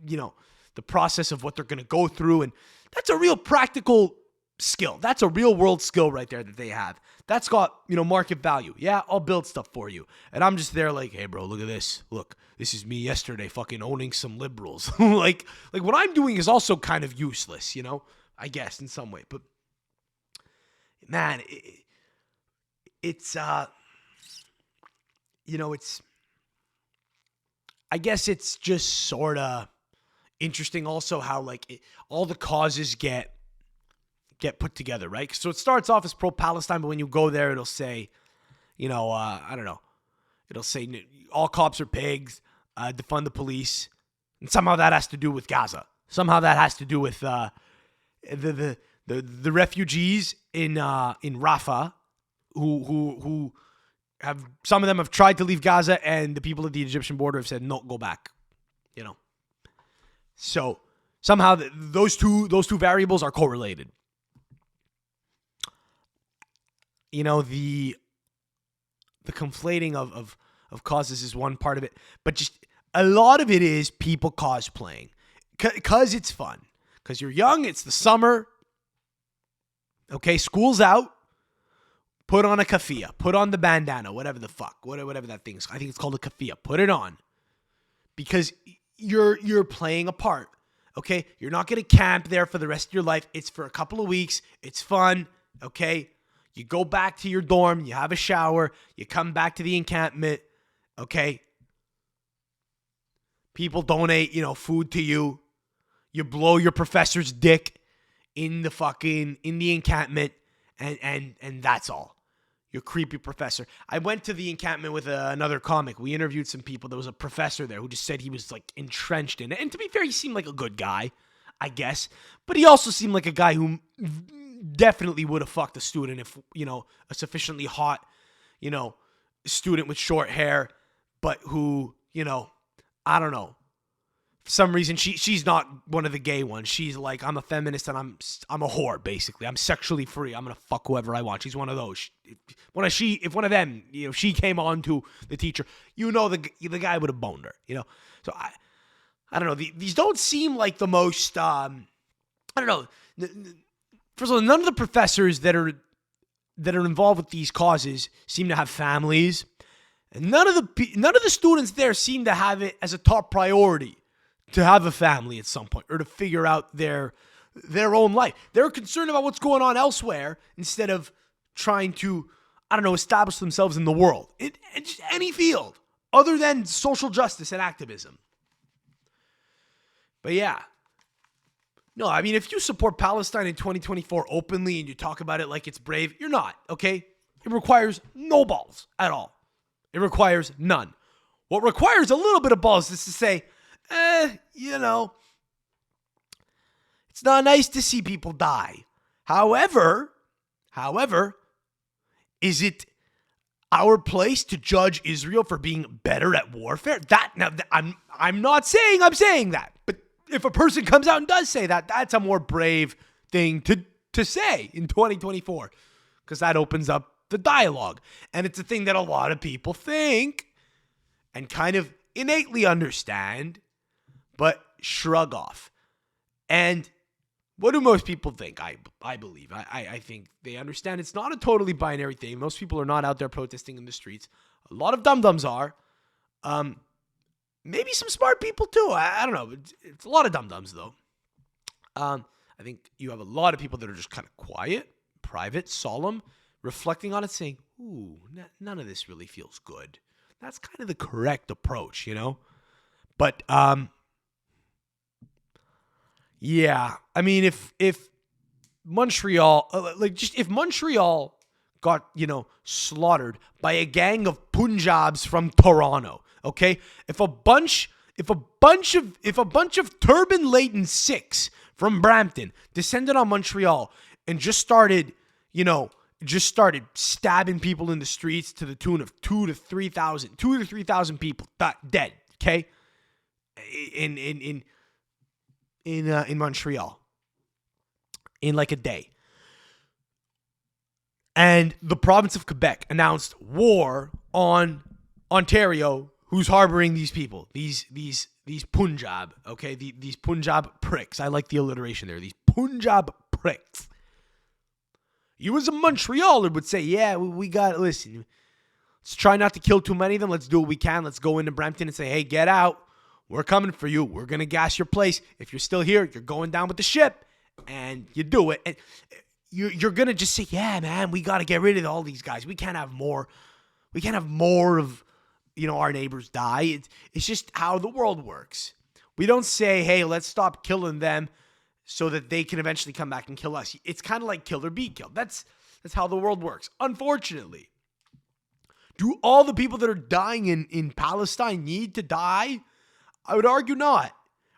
the process of what they're going to go through. And that's a real practical skill. That's a real world skill right there that they have. That's got, market value. Yeah, I'll build stuff for you. And I'm just there like, hey, bro, look at this. Look, this is me yesterday fucking owning some liberals. like what I'm doing is also kind of useless, I guess in some way. But, man, it's I guess it's just sort of interesting also how all the causes get put together, right? So it starts off as pro-Palestine, but when you go there, it'll say, I don't know, it'll say all cops are pigs, defund the police, and somehow that has to do with Gaza. Somehow that has to do with the refugees in Rafah who have, some of them have tried to leave Gaza, and the people at the Egyptian border have said, no, go back, So somehow those two variables are correlated. The conflating of causes is one part of it, but just a lot of it is people cosplaying because it's fun, because you're young, it's the summer, okay, school's out. Put on a keffiyeh. Put on the bandana. Whatever the fuck. Whatever that thing is. I think it's called a keffiyeh. Put it on. Because you're playing a part. Okay? You're not going to camp there for the rest of your life. It's for a couple of weeks. It's fun. Okay? You go back to your dorm. You have a shower. You come back to the encampment. Okay? People donate, food to you. You blow your professor's dick in the encampment. And that's all. Your creepy professor. I went to the encampment with another comic. We interviewed some people. There was a professor there who just said he was entrenched in it. And to be fair, he seemed like a good guy, I guess. But he also seemed like a guy who definitely would have fucked a student if, a sufficiently hot, student with short hair, but who, I don't know. For some reason, she's not one of the gay ones. She's like, I'm a feminist and I'm a whore, basically. I'm sexually free. I'm gonna fuck whoever I want. She's one of those. If one of them, she came on to the teacher, the guy would have boned her. So I don't know. These don't seem like the most. I don't know. First of all, none of the professors that are involved with these causes seem to have families, and none of the students there seem to have it as a top priority to have a family at some point or to figure out their own life. They're concerned about what's going on elsewhere instead of trying to, I don't know, establish themselves in the world. In just any field. other than social justice and activism. But yeah. No, I mean, if you support Palestine in 2024 openly and you talk about it like it's brave, you're not, okay? It requires no balls at all. It requires none. What requires a little bit of balls is to say, you know, it's not nice to see people die. However, is it our place to judge Israel for being better at warfare? I'm not saying I'm saying that, but if a person comes out and does say that, that's a more brave thing to say in 2024, because that opens up the dialogue. And it's a thing that a lot of people think and kind of innately understand, but shrug off. And what do most people think? I believe. I think they understand it's not a totally binary thing. Most people are not out there protesting in the streets. A lot of dum-dums are. Maybe some smart people too. I don't know. It's a lot of dum-dums though. I think you have a lot of people that are just kind of quiet, private, solemn, reflecting on it, saying, ooh, none of this really feels good. That's kind of the correct approach, you know? But, yeah, I mean, if Montreal, if Montreal got, slaughtered by a gang of Punjabs from Toronto, okay? If a bunch of turban-laden Sikhs from Brampton descended on Montreal and just started stabbing people in the streets to the tune of 2,000 to 3,000 people dead, okay? In Montreal in like a day. And the province of Quebec announced war on Ontario, who's harboring these people, these Punjab, okay? These Punjab pricks. I like the alliteration there. These Punjab pricks. You as a Montrealer would say, yeah, we got, listen, let's try not to kill too many of them. Let's do what we can. Let's go into Brampton and say, hey, get out. We're coming for you. We're going to gas your place. If you're still here, you're going down with the ship. And you do it. And you're going to just say, yeah, man, we got to get rid of all these guys. We can't have more. We can't have more of, our neighbors die. It's just how the world works. We don't say, hey, let's stop killing them so that they can eventually come back and kill us. It's kind of like kill or be killed. That's how the world works. Unfortunately, do all the people that are dying in Palestine need to die? I would argue not.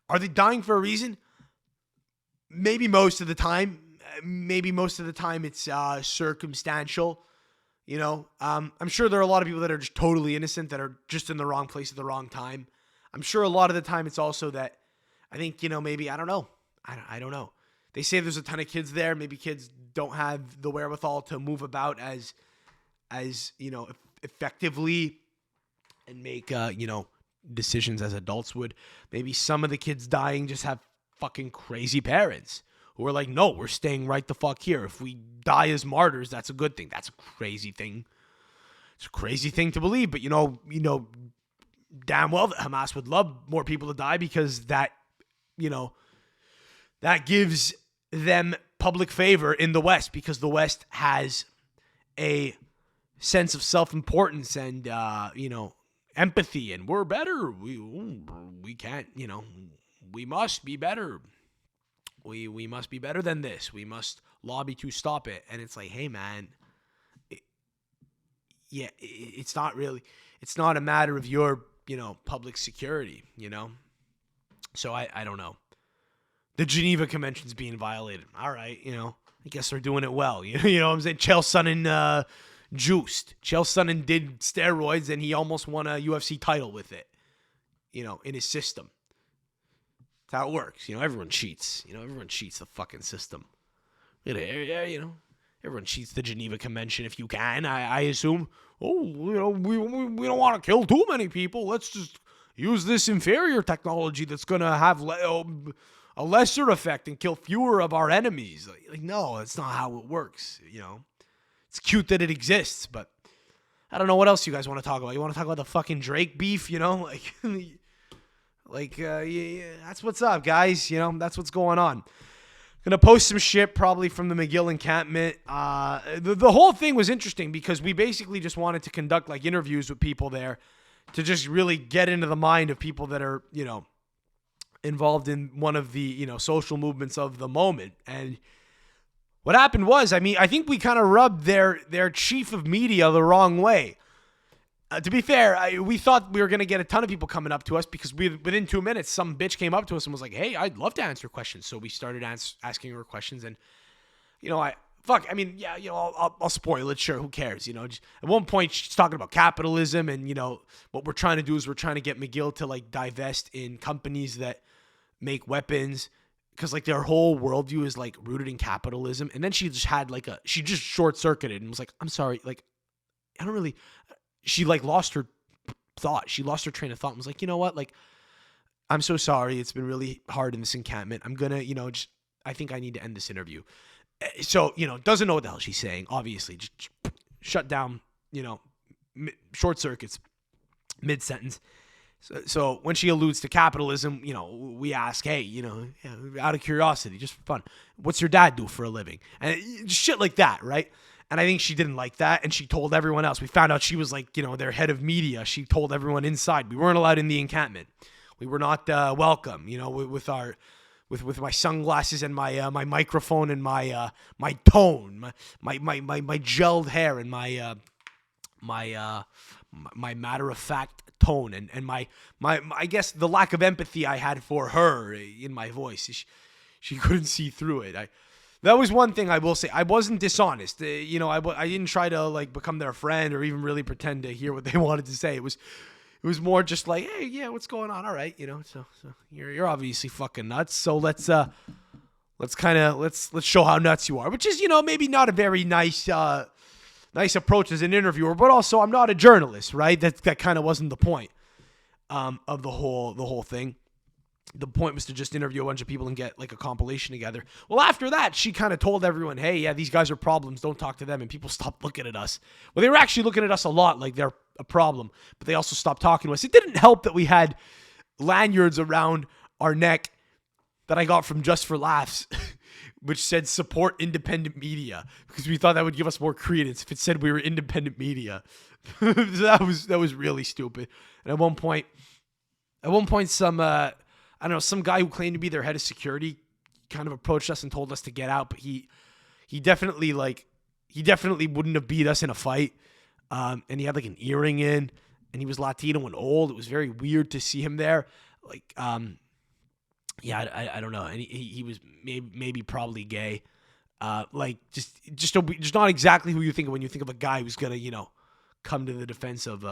Are they dying for a reason? Maybe most of the time. Maybe most of the time it's circumstantial. I'm sure there are a lot of people that are just totally innocent, that are just in the wrong place at the wrong time. I'm sure a lot of the time it's also that, I think, maybe, I don't know. I don't know. They say there's a ton of kids there. Maybe kids don't have the wherewithal to move about as effectively and make, decisions as adults would. Maybe some of the kids dying just have fucking crazy parents who are like, no, we're staying right the fuck here. If we die as martyrs, that's a good thing. That's a crazy thing. It's a crazy thing to believe, but damn well that Hamas would love more people to die, because that gives them public favor in the West, because the West has a sense of self-importance and, empathy, and we're better. We can't, we must be better. We must be better than this. We must lobby to stop it. And it's like, hey, man, it's not a matter of your, public security, So I don't know. The Geneva Convention's being violated. All right, I guess they're doing it well. You know what I'm saying? Chael Sonnen juiced. Chael Sonnen did steroids, and he almost won a UFC title with it, in his system. That's how it works. Everyone cheats. Everyone cheats the fucking system. Everyone cheats the Geneva Convention if you can, I assume. Oh, we don't want to kill too many people. Let's just use this inferior technology that's going to have a lesser effect and kill fewer of our enemies. Like, no, that's not how it works, It's cute that it exists, but I don't know what else you guys want to talk about. You want to talk about the fucking Drake beef, that's what's up, guys. That's what's going on. Gonna post some shit probably from the McGill encampment. The whole thing was interesting because we basically just wanted to conduct interviews with people there to just really get into the mind of people that are, involved in one of the, social movements of the moment. And what happened was, I think we kind of rubbed their chief of media the wrong way. To be fair, we thought we were going to get a ton of people coming up to us because within 2 minutes, some bitch came up to us and was like, hey, I'd love to answer questions. So we started asking her questions. And, I'll spoil it. Sure, who cares? At one point, she's talking about capitalism. And, what we're trying to do is we're trying to get McGill to, like, divest in companies that make weapons. Because, like, their whole worldview is, like, rooted in capitalism. And then she just had, like, she just short-circuited and was like, I'm sorry, like, I don't really... She, like, lost her thought. She lost her train of thought and was like, you know what? Like, I'm so sorry. It's been really hard in this encampment. I'm going to, I think I need to end this interview. So, doesn't know what the hell she's saying, obviously. Just shut down, short circuits mid-sentence. So when she alludes to capitalism, we ask, hey, out of curiosity, just for fun, what's your dad do for a living? And shit like that, right? And I think she didn't like that, and she told everyone else. We found out she was like, their head of media. She told everyone inside. We weren't allowed in the encampment. We were not welcome, with my sunglasses and my microphone and my tone, my gelled hair and my matter of fact tone and my I guess the lack of empathy I had for her in my voice. She couldn't see through it. That was one thing I will say. I wasn't dishonest. I didn't try to, like, become their friend or even really pretend to hear what they wanted to say. It was more just like, hey, yeah, what's going on? All right, so you're obviously fucking nuts. So let's show how nuts you are, which is, maybe not a very nice approach as an interviewer, but also I'm not a journalist, right? That kind of wasn't the point of the whole thing. The point was to just interview a bunch of people and get, like, a compilation together. Well, after that, she kind of told everyone, hey, yeah, these guys are problems. Don't talk to them. And people stopped looking at us. Well, they were actually looking at us a lot like they're a problem, but they also stopped talking to us. It didn't help that we had lanyards around our neck that I got from Just for Laughs, which said support independent media, because we thought that would give us more credence if it said we were independent media. That was really stupid. And at one point, some guy who claimed to be their head of security kind of approached us and told us to get out, but he definitely wouldn't have beat us in a fight. And he had, like, an earring in, and he was Latino and old. It was very weird to see him there. Like, I don't know. And he was maybe probably gay. Just not exactly who you think of when you think of a guy who's gonna, come to the defense of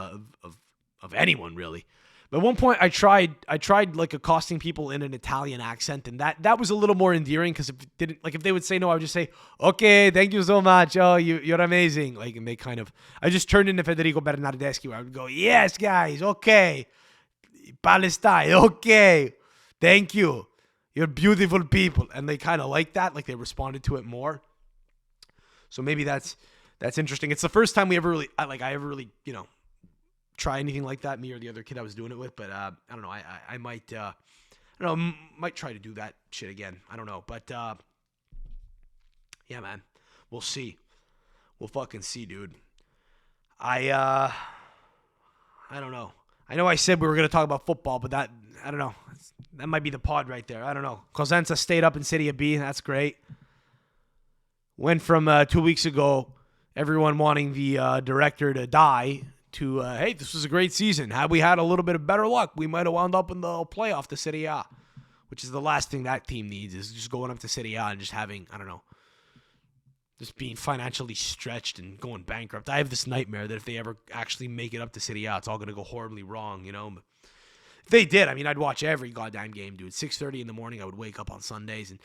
anyone, really. But at one point, I tried like accosting people in an Italian accent, and that was a little more endearing, because if they would say no, I would just say, okay, thank you so much. Oh, you're amazing. Like, and I just turned into Federico Bernardeschi, where I would go, yes, guys, okay, Palestine, okay, thank you. You're beautiful people. And they kind of like that. Like, they responded to it more. So maybe that's interesting. It's the first time I ever really, try anything like that, me or the other kid I was doing it with. But I don't know. I might, might try to do that shit again. I don't know. But yeah, man, we'll see. We'll fucking see, dude. I don't know. I know I said we were going to talk about football, but I don't know. That might be the pod right there. I don't know. Cosenza stayed up in Serie B. That's great. Went from 2 weeks ago, everyone wanting the director to die, to, hey, this was a great season. Had we had a little bit of better luck, we might have wound up in the playoff to Serie A, which is the last thing that team needs, is just going up to Serie A and just having, I don't know, just being financially stretched and going bankrupt. I have this nightmare that if they ever actually make it up to Serie A, it's all going to go horribly wrong, But if they did, I'd watch every goddamn game, dude. 6:30 in the morning, I would wake up on Sundays. And,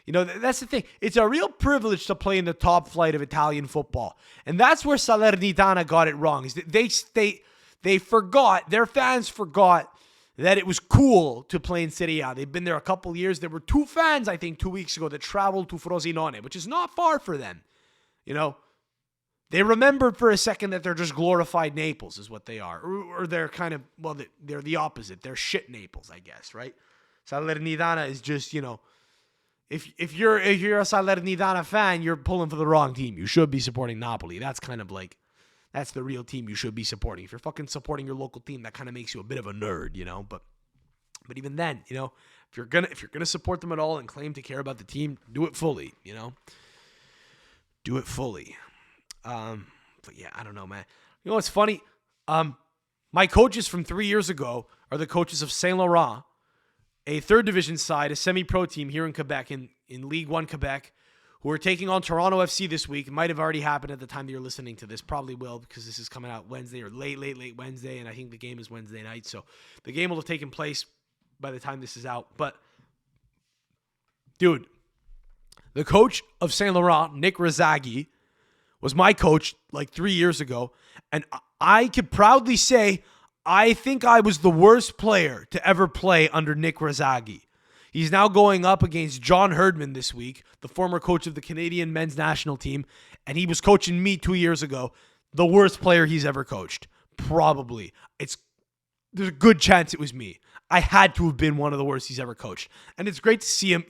that's the thing. It's a real privilege to play in the top flight of Italian football. And that's where Salernitana got it wrong. Is that they forgot, their fans forgot that it was cool to play in Serie A. They've been there a couple years. There were 2 fans, I think, 2 weeks ago that traveled to Frosinone, which is not far for them. They remembered for a second that they're just glorified Naples is what they are. Or they're kind of, they're the opposite. They're shit Naples, I guess, right? Salernitana is just, if you're a Salernitana fan, you're pulling for the wrong team. You should be supporting Napoli. That's kind of like That's the real team you should be supporting. If you're fucking supporting your local team, that kind of makes you a bit of a nerd, But even then, if you're gonna support them at all and claim to care about the team, do it fully, Do it fully. But yeah, I don't know, man. You know what's funny? My coaches from 3 years ago are the coaches of Saint Laurent, a third division side, a semi-pro team here in Quebec, in League One Quebec, who are taking on Toronto FC this week. It might have already happened at the time that you're listening to this. Probably will, because this is coming out Wednesday or late Wednesday, and I think the game is Wednesday night. So the game will have taken place by the time this is out. But, dude, the coach of Saint Laurent, Nick Rizaghi, was my coach like 3 years ago. And I could proudly say I think I was the worst player to ever play under Nick Rizaghi. He's now going up against John Herdman this week, the former coach of the Canadian men's national team, and he was coaching me 2 years ago. The worst player he's ever coached. Probably. There's a good chance it was me. I had to have been one of the worst he's ever coached. And it's great to see him,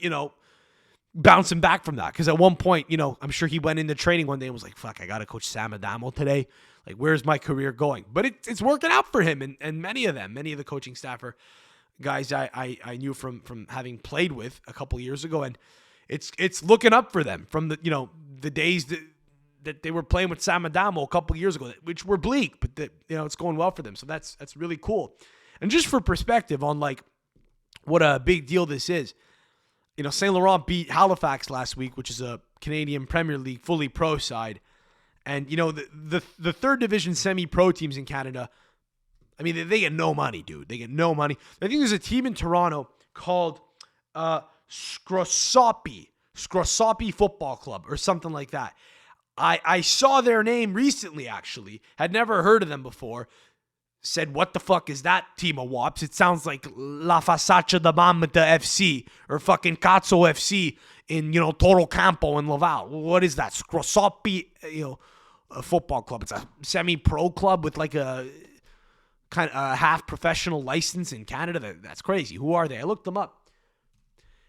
bouncing back from that. Because at one point, I'm sure he went into training one day and was like, fuck, I got to coach Sam Adamo today. Like, where's my career going? But it's working out for him. And many of the coaching staff are guys I knew from having played with a couple years ago. And it's looking up for them from the days that they were playing with Sam Adamo a couple years ago, which were bleak, but it's going well for them. So that's really cool. And just for perspective on like what a big deal this is, Saint Laurent beat Halifax last week, which is a Canadian Premier League fully pro side. And, the third division semi-pro teams in Canada, I mean, they get no money, dude. They get no money. I think there's a team in Toronto called Scrosopi Football Club or something like that. I saw their name recently, actually. Had never heard of them before. Said, what the fuck is that team of wops? It sounds like La Faccia de Mamma FC or fucking Cazzo FC in, Toro Campo in Laval. What is that? Scrosopi, a football club. It's a semi-pro club with like a kind of a half-professional license in Canada. That's crazy. Who are they? I looked them up.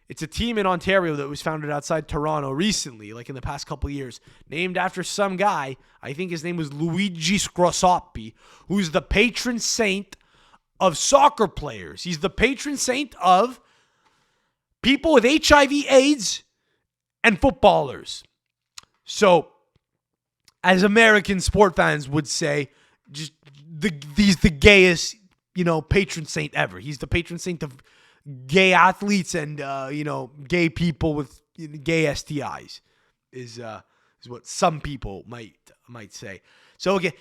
It's a team in Ontario that was founded outside Toronto recently, like in the past couple of years, named after some guy. I think his name was Luigi Scrosopi, who's the patron saint of soccer players. He's the patron saint of people with HIV/AIDS and footballers. So, as American sport fans would say, he's the gayest, patron saint ever. He's the patron saint of gay athletes and gay people with gay STIs is what some people might say. So again,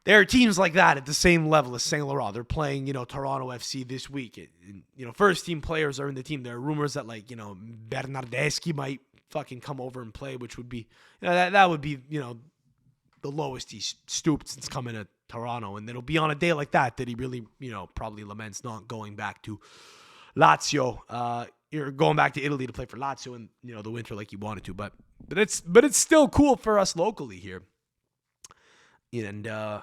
there are teams like that at the same level as Saint Laurent. They're playing Toronto FC this week. And, first team players are in the team. There are rumors that Bernardeschi might fucking come over and play, which would be that would be the lowest he's stooped since coming to Toronto. And it'll be on a day like that he really probably laments not going back to Lazio, you're going back to Italy to play for Lazio in the winter like you wanted to, but it's still cool for us locally here. And I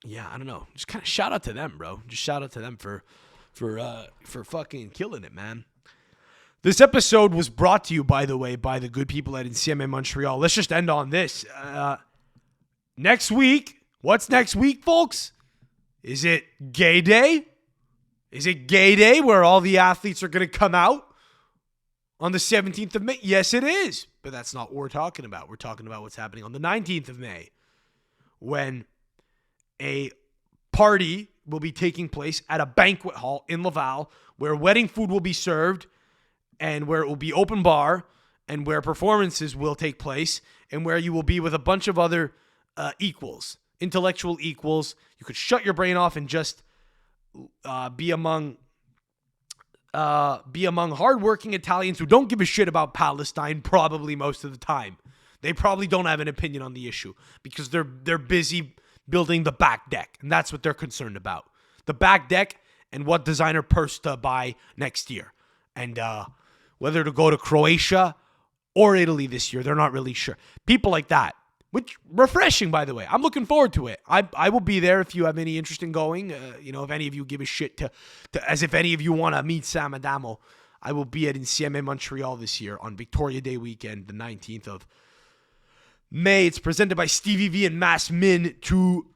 don't know, just kind of shout out to them, bro. Just shout out to them for fucking killing it, man. This episode was brought to you, by the way, by the good people at Insieme Montreal. Let's just end on this. Next week, what's next week, folks? Is it Gay Day? Is it Gay Day where all the athletes are going to come out on the 17th of May? Yes, it is. But that's not what we're talking about. We're talking about what's happening on the 19th of May when a party will be taking place at a banquet hall in Laval where wedding food will be served and where it will be open bar and where performances will take place and where you will be with a bunch of other equals, intellectual equals. You could shut your brain off and just be among hardworking Italians who don't give a shit about Palestine probably most of the time. They probably don't have an opinion on the issue because they're busy building the back deck, and that's what they're concerned about. The back deck and what designer purse to buy next year. And whether to go to Croatia or Italy this year, they're not really sure. People like that. Which, refreshing, by the way. I'm looking forward to it. I will be there if you have any interest in going. If any of you give a shit as if any of you want to meet Sam Adamo, I will be at Insieme Montreal this year on Victoria Day weekend, the 19th May. It's presented by Stevie V and Mass Min, two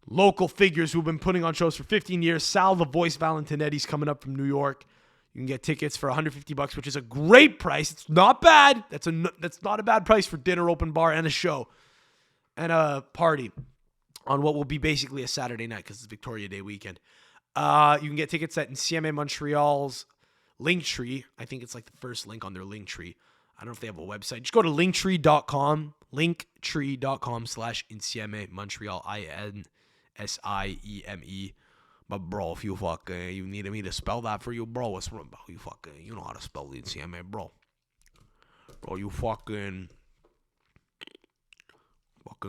local figures who've been putting on shows for 15 years. Sal the Voice Valentinetti's coming up from New York. You can get tickets for $150, which is a great price. It's not bad. That's not a bad price for dinner, open bar, and a show. And a party on what will be basically a Saturday night because it's Victoria Day weekend. You can get tickets at Insieme Montreal's Linktree. I think it's like the first link on their Linktree. I don't know if they have a website. Just go to linktree.com, linktree.com/Insieme Montreal, INSIEME. But bro, if you needed me to spell that for you, bro, what's wrong? You know how to spell Insieme, bro. Bro, you fucking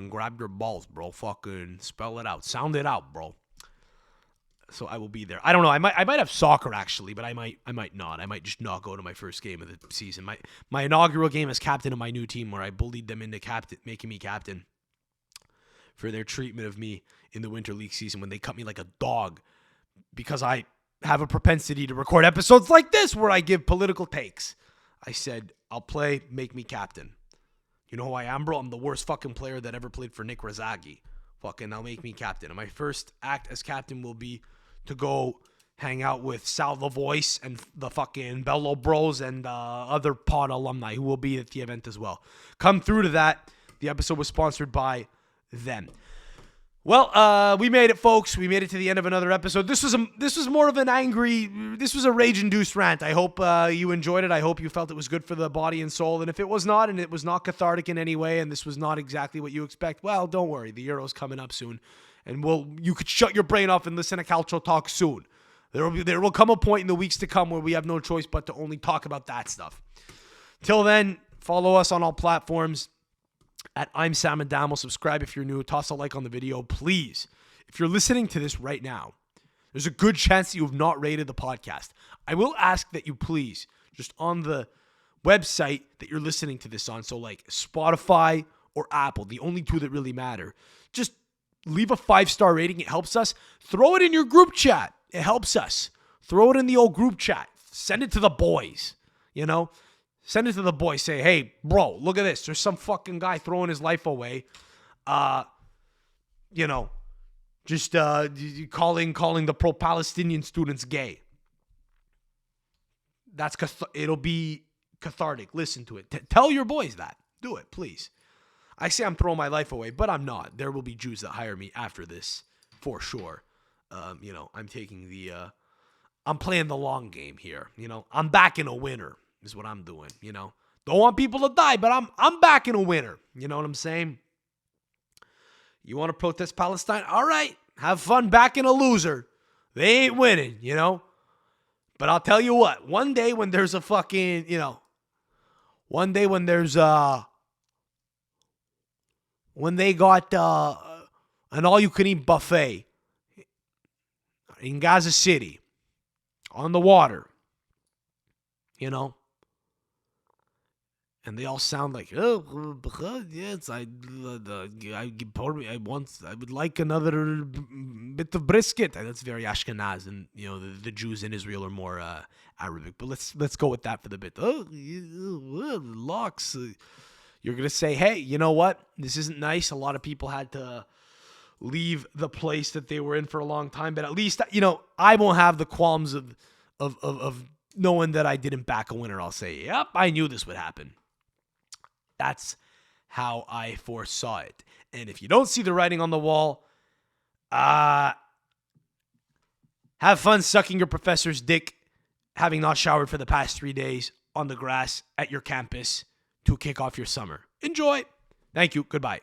grab your balls, bro. Fucking spell it out. Sound it out, bro. So I will be there. I don't know. I might have soccer actually, but I might not. I might just not go to my first game of the season. My inaugural game as captain of my new team, where I bullied them into making me captain for their treatment of me in the Winter League season when they cut me like a dog because I have a propensity to record episodes like this where I give political takes. I said, I'll play, make me captain. You know who I am, bro? I'm the worst fucking player that ever played for Nick Razaghi. Fucking, now make me captain. And my first act as captain will be to go hang out with Sal the Voice and the fucking Bello Bros and other pod alumni who will be at the event as well. Come through to that. The episode was sponsored by them. Well, we made it, folks. We made it to the end of another episode. This was more of this was a rage-induced rant. I hope you enjoyed it. I hope you felt it was good for the body and soul. And if it was not, and it was not cathartic in any way, and this was not exactly what you expect, well, don't worry. The Euro's coming up soon. And you could shut your brain off and listen to Calcio Talk soon. There will come a point in the weeks to come where we have no choice but to only talk about that stuff. Till then, follow us on all platforms at I'm Sam Adamo. Subscribe if you're new. Toss a like on the video, please. If you're listening to this right now, there's a good chance that you have not rated the podcast. I will ask that you please, just on the website that you're listening to this on, so like Spotify or Apple, the only two that really matter, just leave a 5-star rating. It helps us. Throw it in your group chat. It helps us. Throw it in the old group chat. Send it to the boys, Send it to the boys. Say, hey, bro, look at this. There's some fucking guy throwing his life away. Just calling the pro-Palestinian students gay. It'll be cathartic. Listen to it. Tell your boys that. Do it, please. I say I'm throwing my life away, but I'm not. There will be Jews that hire me after this, for sure. I'm taking I'm playing the long game here. I'm backing a winner is what I'm doing. Don't want people to die, but I'm backing a winner. You know what I'm saying? You want to protest Palestine? All right, have fun backing a loser. They ain't winning, But I'll tell you what. One day when there's a fucking, one day when there's when they got an all-you-can-eat buffet in Gaza City on the water, and they all sound like, yes, I would like another bit of brisket. And that's very Ashkenaz, and the Jews in Israel are more Arabic. But let's go with that for the bit. Locks. You're gonna say, hey, you know what? This isn't nice. A lot of people had to leave the place that they were in for a long time, but at least I won't have the qualms of knowing that I didn't back a winner. I'll say, yep, I knew this would happen. That's how I foresaw it. And if you don't see the writing on the wall, have fun sucking your professor's dick, having not showered for the past 3 days on the grass at your campus to kick off your summer. Enjoy. Thank you. Goodbye.